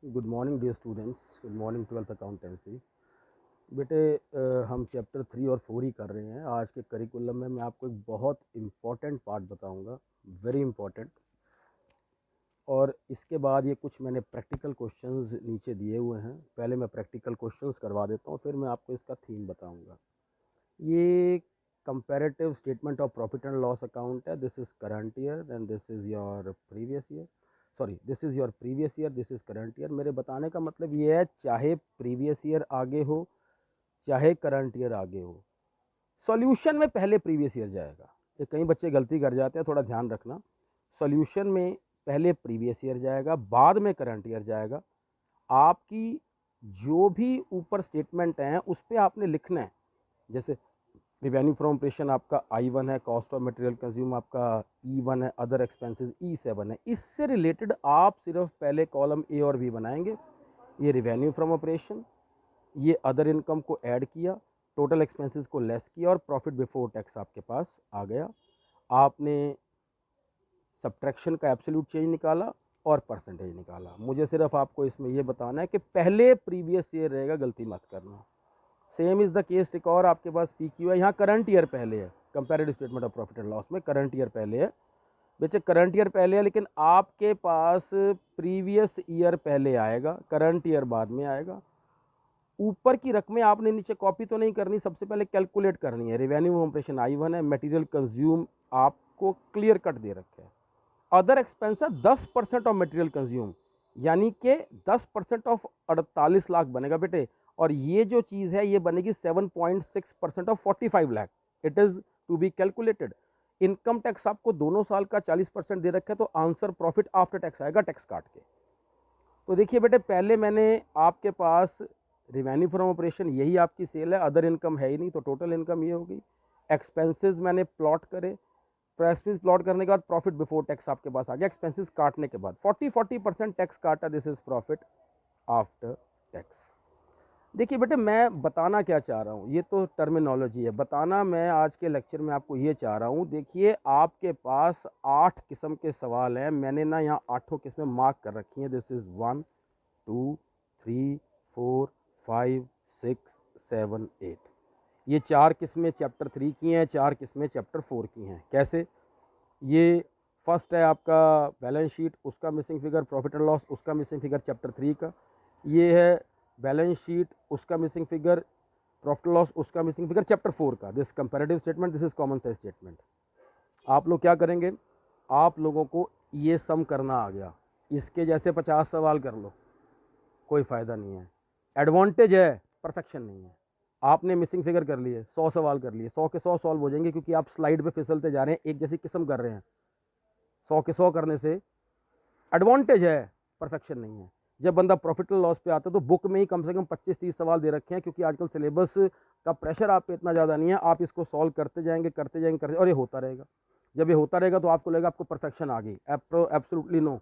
Good morning dear students, good morning twelfth accountancy. बेटे हम chapter 3 और 4 ही कर रहे हैं। आज के करिकुलम में मैं आपको एक बहुत इम्पॉर्टेंट पार्ट बताऊंगा, वेरी इम्पॉर्टेंट। और इसके बाद ये कुछ मैंने प्रैक्टिकल क्वेश्चंस नीचे दिए हुए हैं। पहले मैं प्रैक्टिकल क्वेश्चंस करवा देता हूँ, फिर मैं आपको इसका थीम बताऊँगा। ये comparative statement of profit and loss account है। This is current year and this is your previous year. Sorry, this is your previous year, this is current year. मेरे बताने का मतलब ये है, चाहे प्रीवियस ईयर आगे हो चाहे करंट ईयर आगे हो, सॉल्यूशन में पहले प्रीवियस ईयर जाएगा। ये कई बच्चे गलती कर जाते हैं, थोड़ा ध्यान रखना। सॉल्यूशन में पहले प्रीवियस ईयर जाएगा, बाद में करंट ईयर जाएगा। आपकी जो भी ऊपर स्टेटमेंट हैं उस पर आपने लिखना है। जैसे रिवेन्यू फ्रॉम ऑपरेशन आपका I1 है, कॉस्ट ऑफ मटेरियल कंज्यूम आपका E1 है, अदर एक्सपेंसेस E7 है। इससे रिलेटेड आप सिर्फ पहले कॉलम ए और बी बनाएंगे। ये रिवेन्यू फ्रॉम ऑपरेशन, ये अदर इनकम को ऐड किया, टोटल एक्सपेंसेस को लेस किया और प्रॉफिट बिफोर टैक्स आपके पास आ गया। आपने सब्ट्रैक्शन का एब्सोल्यूट चेंज निकाला और परसेंटेज निकाला। मुझे सिर्फ आपको इसमें ये बताना है कि पहले प्रीवियस ईयर रहेगा, गलती मत करना। सेम इज़ द केस एक और आपके पास PQ है, यहाँ करंट ईयर पहले है। Comparative statement of profit and loss में करंट ईयर पहले है। बेचे करंट ईयर पहले है, लेकिन आपके पास प्रीवियस ईयर पहले आएगा, करंट ईयर बाद में आएगा। ऊपर की रकमें आपने नीचे कॉपी तो नहीं करनी, सबसे पहले कैलकुलेट करनी है। रेवेन्यू ऑपरेशन I1 है, मटेरियल कंज्यूम आपको क्लियर कट दे रखे है। अदर एक्सपेंस है 10% ऑफ मटेरियल कंज्यूम, यानी कि 10% ऑफ 48 लाख बनेगा बेटे। और ये जो चीज़ है ये बनेगी 7.6% of 45 lakh. It is to be calculated. Income tax आपको दोनों साल का 40% दे रखा है, तो आंसर प्रॉफिट आफ्टर टैक्स आएगा, टैक्स काट के। तो देखिए बेटे, पहले मैंने आपके पास रिवेन्यू फ्रॉम ऑपरेशन, यही आपकी सेल है, अदर इनकम है ही नहीं, तो टोटल इनकम ये होगी। एक्सपेंसेस मैंने प्लॉट करे, एक्सपेंसेस प्लॉट करने के बाद प्रॉफिट बिफोर टैक्स आपके पास आ गया। एक्सपेंसेस काटने के बाद 40% टैक्स काटा, this is profit after tax. देखिए बेटे, मैं बताना क्या चाह रहा हूँ, ये तो टर्मिनोलॉजी है। बताना मैं आज के लेक्चर में आपको ये चाह रहा हूँ। देखिए, आपके पास 8 किस्म के सवाल हैं। मैंने ना यहाँ 8 किस्में मार्क कर रखी हैं। This is 1 2 3 4 5 6 7 8। ये 4 किस्में चैप्टर 3 की हैं, 4 किस्में चैप्टर 4 की हैं। कैसे? ये फर्स्ट है आपका बैलेंस शीट, उसका missing figure, profit and loss, उसका मिसिंग फिगर चैप्टर 3 का। ये है बैलेंस शीट, उसका मिसिंग फिगर, प्रॉफिट लॉस, उसका मिसिंग फिगर चैप्टर 4 का। This comparative statement, this is common size statement. आप लोग क्या करेंगे, आप लोगों को ये सम करना आ गया, इसके जैसे 50 सवाल कर लो, कोई फ़ायदा नहीं है। एडवांटेज है, परफेक्शन नहीं है। आपने मिसिंग फिगर कर लिए, 100 सवाल कर लिए, 100 के 100 सॉल्व हो जाएंगे, क्योंकि आप स्लाइड पे फिसलते जा रहे हैं, एक जैसी किस्म कर रहे हैं। 100 के 100 करने से एडवांटेज है, परफेक्शन नहीं है। जब बंदा प्रॉफिट एंड लॉस पे आता है तो बुक में ही कम से कम 25-30 सवाल दे रखे हैं, क्योंकि आजकल सिलेबस का प्रेशर आप पे इतना ज़्यादा नहीं है। आप इसको सॉल्व करते जाएंगे करते जाएंगे करते, और ये होता रहेगा। जब ये होता रहेगा तो आपको लगेगा आपको परफेक्शन आ गई। एब्सोल्युटली नो,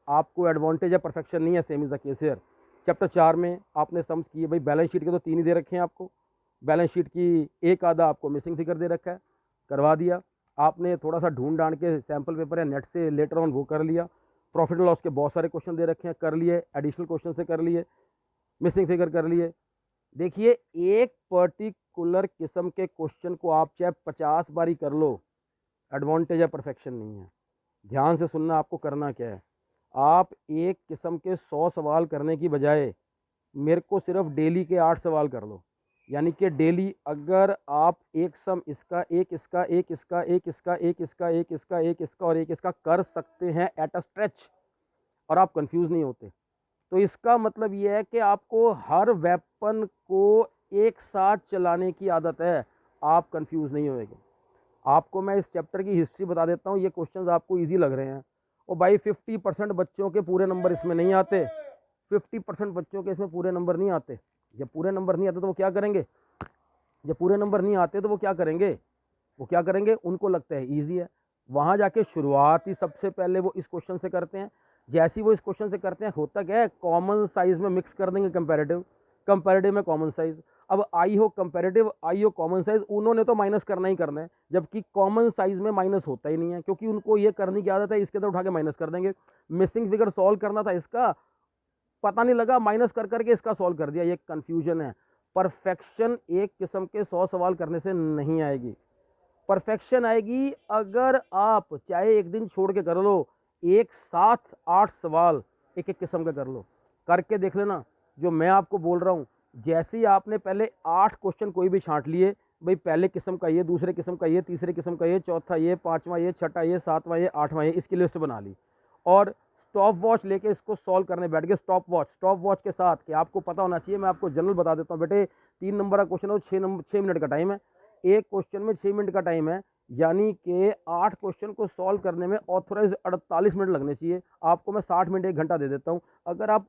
आपको एडवांटेज है, परफेक्शन नहीं है। Same is the case here. Chapter 4 में आपने सम्स किए, भाई बैलेंस शीट के तो 3 ही दे रखे हैं आपको। बैलेंस शीट की एक आधा आपको मिसिंग फिगर दे रखा है, करवा दिया। आपने थोड़ा सा ढूंढ डांड के सैम्पल पेपर या नेट से लेटर ऑन वो कर लिया। प्रॉफिट एंड लॉस के बहुत सारे क्वेश्चन दे रखे हैं, कर लिए। एडिशनल क्वेश्चन से कर लिए, मिसिंग फिगर कर लिए। देखिए, एक पर्टिकुलर किस्म के क्वेश्चन को आप चाहे 50 बारी कर लो, एडवांटेज है, परफेक्शन नहीं है। ध्यान से सुनना, आपको करना क्या है। आप एक किस्म के 100 सवाल करने की बजाय मेरे को सिर्फ डेली के 8 सवाल कर लो। यानी कि डेली अगर आप एक सम इसका, एक इसका, एक इसका, एक इसका, एक इसका, एक इसका, एक इसका और एक इसका कर सकते हैं एट अ स्ट्रेच, और आप कंफ्यूज नहीं होते, तो इसका मतलब ये है कि आपको हर वेपन को एक साथ चलाने की आदत है। आप कंफ्यूज नहीं होएंगे। आपको मैं इस चैप्टर की हिस्ट्री बता देता हूँ। ये क्वेश्चंस आपको इजी लग रहे हैं, और भाई 50% बच्चों के पूरे नंबर इसमें नहीं आते। 50% बच्चों के इसमें पूरे नंबर नहीं आते। जब पूरे नंबर नहीं आते तो वो क्या करेंगे, जब पूरे नंबर नहीं आते तो वो क्या करेंगे, वो क्या करेंगे, उनको लगता है ईजी है। वहाँ जाके शुरुआत ही सबसे पहले वो इस क्वेश्चन से करते हैं। जैसे ही वो इस क्वेश्चन से करते हैं, होता क्या है, कॉमन साइज में मिक्स कर देंगे कंपैरेटिव, कंपैरेटिव में कॉमन साइज। अब आई हो कंपैरेटिव, आई हो कॉमन साइज, उन्होंने तो माइनस करना ही करना है, जबकि कॉमन साइज में माइनस होता ही नहीं है, क्योंकि उनको ये करने की आदत है, इसके अंदर उठा के माइनस कर देंगे। मिसिंग फिगर सॉल्व करना था इसका, पता नहीं लगा, माइनस कर करके इसका सॉल्व कर दिया, ये कन्फ्यूजन है। परफेक्शन एक किस्म के 100 सवाल करने से नहीं आएगी। परफेक्शन आएगी अगर आप चाहे एक दिन छोड़ के कर लो, एक साथ 8 सवाल एक एक किस्म का कर लो, करके देख लेना। जो मैं आपको बोल रहा हूँ, जैसे ही आपने पहले 8 क्वेश्चन कोई भी छांट लिए, भाई पहले किस्म का ये, दूसरे किस्म का ये, तीसरे किस्म का ये, चौथा ये, पांचवा ये, छठा ये, सातवां ये, आठवां ये, इसकी लिस्ट बना ली और स्टॉप वॉच लेके इसको सॉल्व करने बैठ गए। स्टॉप वॉच के साथ, कि आपको पता होना चाहिए, मैं आपको जनरल बता देता हूँ बेटे, 3 नंबर का क्वेश्चन हो, 6 मिनट का टाइम है, एक क्वेश्चन में 6 मिनट का टाइम है, यानी कि 8 क्वेश्चन को सॉल्व करने में ऑथोराइज 48 मिनट लगने चाहिए। आपको मैं 60 मिनट 1 घंटा दे देता हूँ। अगर आप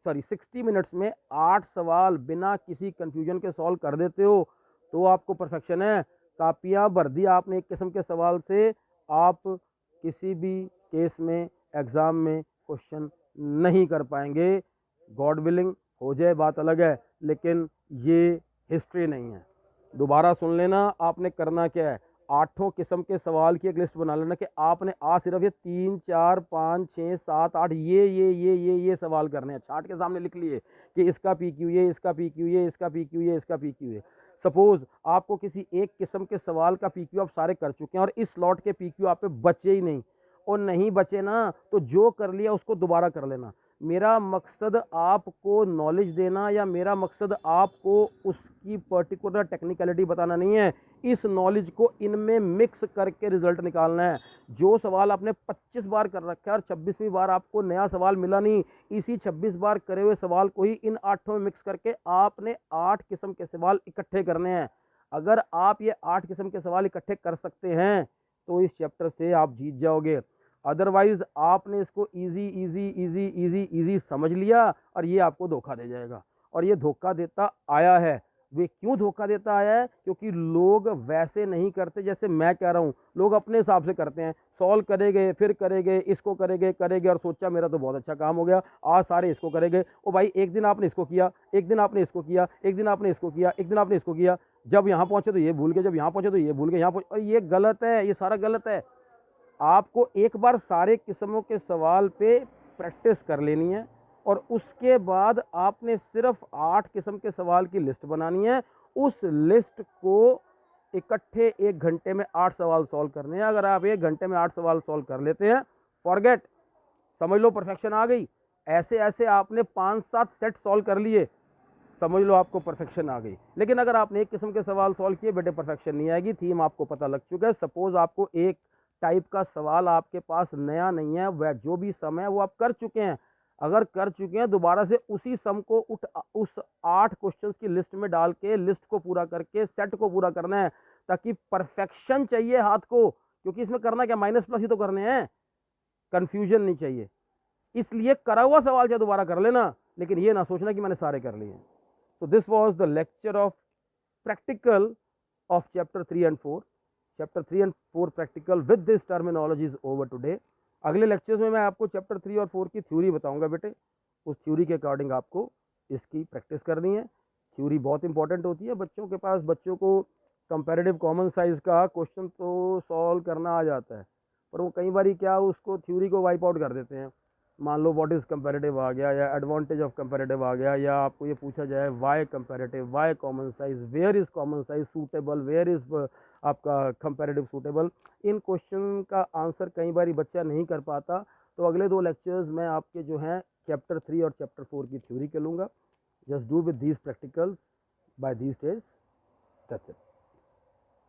60 मिनट्स में 8 सवाल बिना किसी कंफ्यूजन के सॉल्व कर देते हो तो आपको परफेक्शन है। कापियाँ भर दी आपने एक किस्म के सवाल से, आप किसी भी केस में एग्ज़ाम में क्वेश्चन नहीं कर पाएंगे। गॉड विलिंग हो जाए बात अलग है, लेकिन ये हिस्ट्री नहीं है। दोबारा सुन लेना, आपने करना क्या है, 8 किस्म के सवाल की एक लिस्ट बना लेना कि आपने आज सिर्फ ये 3, 4, 5, 6, 7, 8 ये सवाल करने हैं। चार्ट के सामने लिख लिए कि इसका पी क्यू ये, इसका पी क्यू ये, इसका पी क्यू ये, इसका पी क्यू ये। सपोज आपको किसी एक किस्म के सवाल का पी क्यू आप सारे कर चुके हैं और इस स्लॉट के पी क्यू आप पे बचे ही नहीं, और नहीं बचे ना तो जो कर लिया उसको दोबारा कर लेना। मेरा मकसद आपको नॉलेज देना या मेरा मकसद आपको उसकी पर्टिकुलर टेक्निकलिटी बताना नहीं है। इस नॉलेज को इनमें मिक्स करके रिजल्ट निकालना है। जो सवाल आपने 25 बार कर रखा है और 26वीं बार आपको नया सवाल मिला नहीं, इसी 26 बार करे हुए सवाल को ही इन 8 में मिक्स करके आपने 8 किस्म के सवाल इकट्ठे करने हैं। अगर आप ये 8 किस्म के सवाल इकट्ठे कर सकते हैं तो इस चैप्टर से आप जीत जाओगे। अदरवाइज आपने इसको इजी समझ लिया और ये आपको धोखा दे जाएगा। और ये धोखा देता आया है। वे क्यों धोखा देता आया है? क्योंकि लोग वैसे नहीं करते जैसे मैं कह रहा हूँ। लोग अपने हिसाब से करते हैं, सॉल्व करेंगे, फिर करेंगे, इसको करेंगे और सोचा मेरा तो बहुत अच्छा काम हो गया, आज सारे इसको करेंगे। ओ भाई, एक दिन आपने इसको किया, एक दिन आपने इसको किया, एक दिन आपने इसको किया, एक दिन आपने इसको किया, जब यहाँ पहुंचे तो ये भूल गए, जब यहाँ पहुंचे तो ये भूल गए, यहाँ पहुंचे, और ये गलत है, ये सारा गलत है। आपको एक बार सारे किस्मों के सवाल पे प्रैक्टिस कर लेनी है और उसके बाद आपने सिर्फ 8 किस्म के सवाल की लिस्ट बनानी है। उस लिस्ट को इकट्ठे 1 घंटे में 8 सवाल सॉल्व करने हैं। अगर आप 1 घंटे में 8 सवाल सॉल्व कर लेते हैं, फॉरगेट, समझ लो परफेक्शन आ गई। ऐसे ऐसे आपने 5-7 सेट सॉल्व कर लिए, समझ लो आपको परफेक्शन आ गई। लेकिन अगर आपने एक किस्म के सवाल सॉल्व किए, बेटे परफेक्शन नहीं आएगी। थीम आपको पता लग चुका है। सपोज आपको एक टाइप का सवाल आपके पास नया नहीं है, वह जो भी सम है वो आप कर चुके हैं। अगर कर चुके हैं, दोबारा से उसी सम को उस 8 क्वेश्चंस की लिस्ट में डाल के लिस्ट को पूरा करके सेट को पूरा करना है, ताकि परफेक्शन चाहिए हाथ को। क्योंकि इसमें करना क्या, माइनस प्लस ही तो करने हैं, कंफ्यूजन नहीं चाहिए। इसलिए करा हुआ सवाल चाहे दोबारा कर लेना, लेकिन ये ना सोचना कि मैंने सारे कर लिए। So this was the lecture of practical of chapter 3 and 4. Chapter 3 and 4 practical with this terminology is over today. अगले लेक्चर्स में मैं आपको चैप्टर 3 और 4 की थ्योरी बताऊंगा बेटे। उस थ्योरी के अकॉर्डिंग आपको इसकी प्रैक्टिस करनी है। थ्योरी बहुत इंपॉर्टेंट होती है बच्चों के पास। बच्चों को कंपैरेटिव कॉमन साइज का क्वेश्चन तो सॉल्व करना आ जाता है, पर वो कई बार क्या उसको थ्योरी को वाइप आउट कर देते हैं। मान लो व्हाट इज़ कंपैरेटिव आ गया, या एडवांटेज ऑफ कंपैरेटिव आ गया, या आपको ये पूछा जाए why comparative, why common size, where is common size suitable, where is आपका कंपैरेटिव सूटेबल। इन क्वेश्चन का आंसर कई बार बच्चा नहीं कर पाता। तो अगले 2 लेक्चर्स में आपके जो हैं चैप्टर 3 और चैप्टर 4 की थ्योरी के लूँगा। Just do with these practicals by these days. That's it.